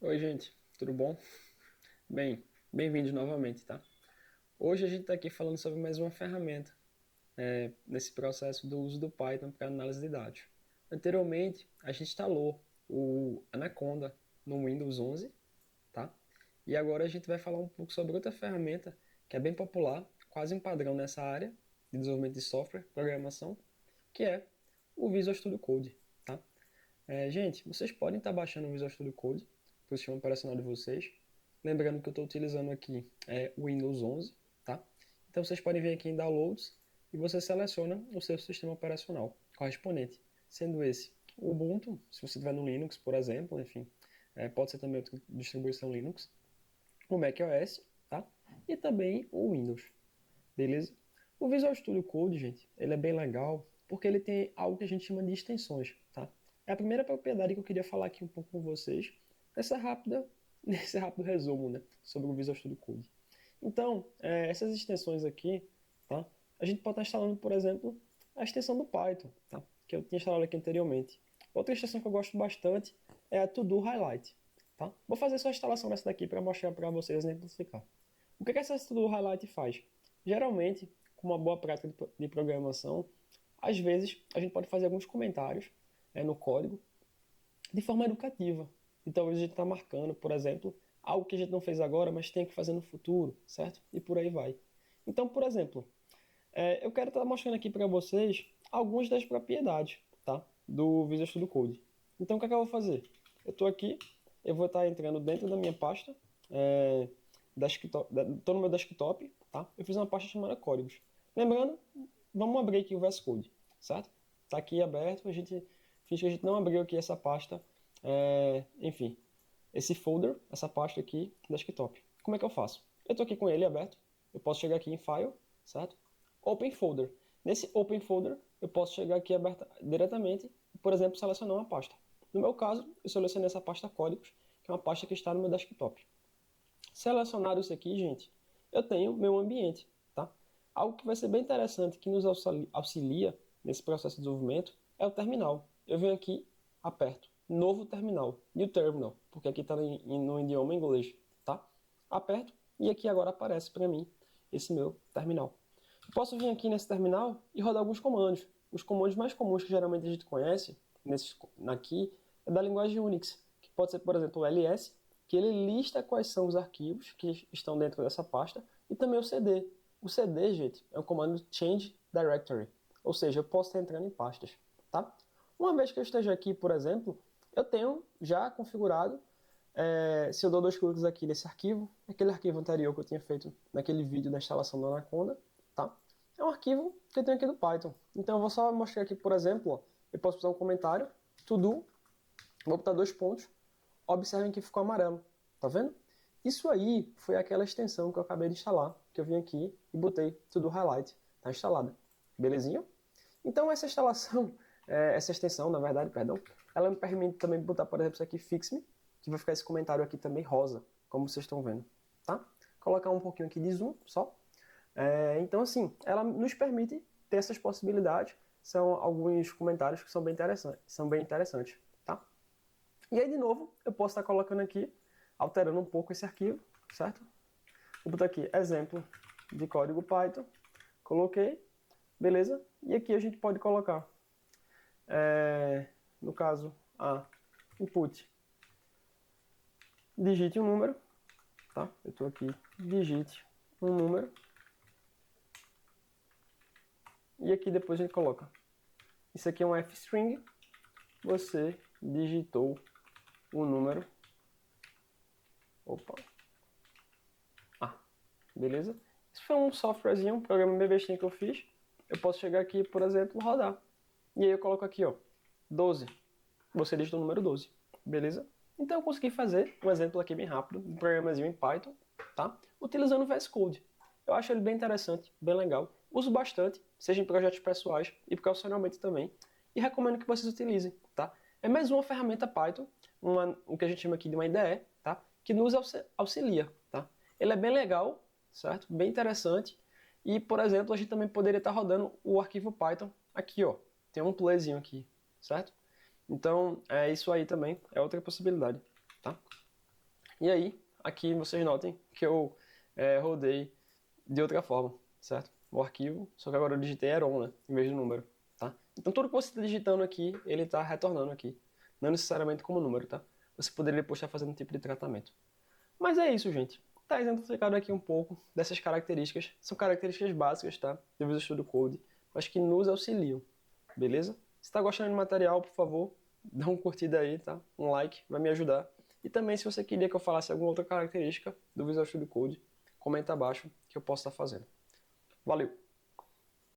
Oi, gente, tudo bom? Bem, bem-vindos novamente, tá? Hoje a gente está aqui falando sobre mais uma ferramenta nesse processo do uso do Python para análise de dados. Anteriormente, a gente instalou o Anaconda no Windows 11, tá? E agora a gente vai falar um pouco sobre outra ferramenta que é bem popular, quase um padrão nessa área de desenvolvimento de software, programação, que é o Visual Studio Code, tá? Gente, vocês podem estar baixando o Visual Studio Code para o sistema operacional de vocês. Lembrando que eu estou utilizando aqui o Windows 11, tá? Então vocês podem vir aqui em Downloads e você seleciona o seu sistema operacional correspondente, sendo esse o Ubuntu, se você estiver no Linux, por exemplo, enfim, pode ser também outra distribuição Linux, o macOS, tá? E também o Windows, beleza? O Visual Studio Code, gente, ele é bem legal porque ele tem algo que a gente chama de extensões, tá? É a primeira propriedade que eu queria falar aqui um pouco com vocês, nesse rápido resumo, né, sobre o Visual Studio Code. Então, essas extensões aqui, tá? A gente pode estar instalando, por exemplo, a extensão do Python, tá? Que eu tinha instalado aqui anteriormente. Outra extensão que eu gosto bastante é a To Do Highlight, tá? Vou fazer só a instalação dessa daqui para mostrar para vocês exemplificar. O que essa To Do Highlight faz? Geralmente, com uma boa prática de programação, às vezes a gente pode fazer alguns comentários no código de forma educativa. E talvez a gente está marcando, por exemplo, algo que a gente não fez agora, mas tem que fazer no futuro, certo? E por aí vai. Então, por exemplo, eu quero estar mostrando aqui para vocês algumas das propriedades, tá? Do Visual Studio Code. Então, o que é que eu vou fazer? Eu estou aqui, eu vou estar entrando dentro da minha pasta, estou no meu desktop, tá? Eu fiz uma pasta chamada códigos. Lembrando, vamos abrir aqui o VS Code, certo? Está aqui aberto, a gente finge que a gente não abriu aqui essa pasta, enfim, esse folder, essa pasta aqui, desktop. Como é que eu faço? Eu estou aqui com ele aberto, eu posso chegar aqui em File, certo? Open Folder. Nesse Open Folder, eu posso chegar aqui aberta, diretamente e, por exemplo, selecionar uma pasta. No meu caso, eu selecionei essa pasta códigos, que é uma pasta que está no meu desktop. Selecionado isso aqui, gente, eu tenho meu ambiente, tá? Algo que vai ser bem interessante, que nos auxilia nesse processo de desenvolvimento, é o terminal. Eu venho aqui, aperto, novo terminal, new terminal, porque aqui está no idioma inglês, tá? Aperto e aqui agora aparece para mim esse meu terminal. Eu posso vir aqui nesse terminal e rodar alguns comandos. Os comandos mais comuns que geralmente a gente conhece aqui é da linguagem Unix, que pode ser, por exemplo, o ls, que ele lista quais são os arquivos que estão dentro dessa pasta, e também o cd. O cd, gente, é o comando change directory, ou seja, eu posso estar entrando em pastas, tá? Uma vez que eu esteja aqui, por exemplo, eu tenho já configurado, se eu dou dois cliques aqui nesse arquivo, aquele arquivo anterior que eu tinha feito naquele vídeo da instalação do Anaconda, tá? É um arquivo que eu tenho aqui do Python. Então eu vou só mostrar aqui, por exemplo, ó, eu posso usar um comentário, to do, vou botar dois pontos, observem que ficou amarelo, tá vendo? Isso aí foi aquela extensão que eu acabei de instalar, que eu vim aqui e botei to do highlight, tá instalada, belezinha? Então essa instalação, essa extensão, na verdade, perdão, ela me permite também botar, por exemplo, isso aqui, fix-me, que vai ficar esse comentário aqui também rosa, como vocês estão vendo, tá? Colocar um pouquinho aqui de zoom, só. Então, assim, ela nos permite ter essas possibilidades. São alguns comentários que são bem interessantes, tá? E aí, de novo, eu posso estar colocando aqui, alterando um pouco esse arquivo, certo? Vou botar aqui, exemplo de código Python, coloquei, beleza? E aqui a gente pode colocar, no caso, a input, digite um número, tá? Eu estou aqui, digite um número, e aqui depois a gente coloca, isso aqui é um f-string, você digitou o número, opa, beleza? Isso foi um softwarezinho, um programa bem bestinho que eu fiz, eu posso chegar aqui, por exemplo, rodar, e aí eu coloco aqui, ó, 12, você digitou o número 12, beleza? Então eu consegui fazer um exemplo aqui bem rápido, um programazinho em Python, tá? Utilizando o VS Code. Eu acho ele bem interessante, bem legal. Uso bastante, seja em projetos pessoais e profissionalmente também. E recomendo que vocês utilizem, tá? É mais uma ferramenta Python, o que a gente chama aqui de uma IDE, tá? Que nos auxilia, tá? Ele é bem legal, certo? Bem interessante. E, por exemplo, a gente também poderia estar rodando o arquivo Python aqui, ó. Tem um playzinho aqui, certo? Então, isso aí também é outra possibilidade, tá? E aí, aqui vocês notem que eu rodei de outra forma, certo? O arquivo, só que agora eu digitei Heron, né? Em vez do número, tá? Então tudo que você está digitando aqui, ele está retornando aqui. Não necessariamente como número, tá? Você poderia depois estar fazendo um tipo de tratamento. Mas é isso, gente. Tá exemplificado aqui um pouco dessas características. São características básicas, tá? Do Visual Studio Code, mas que nos auxiliam, beleza? Se está gostando do material, por favor, dá uma curtida aí, tá? Um like, vai me ajudar. E também, se você queria que eu falasse alguma outra característica do Visual Studio Code, comenta abaixo que eu posso estar fazendo. Valeu!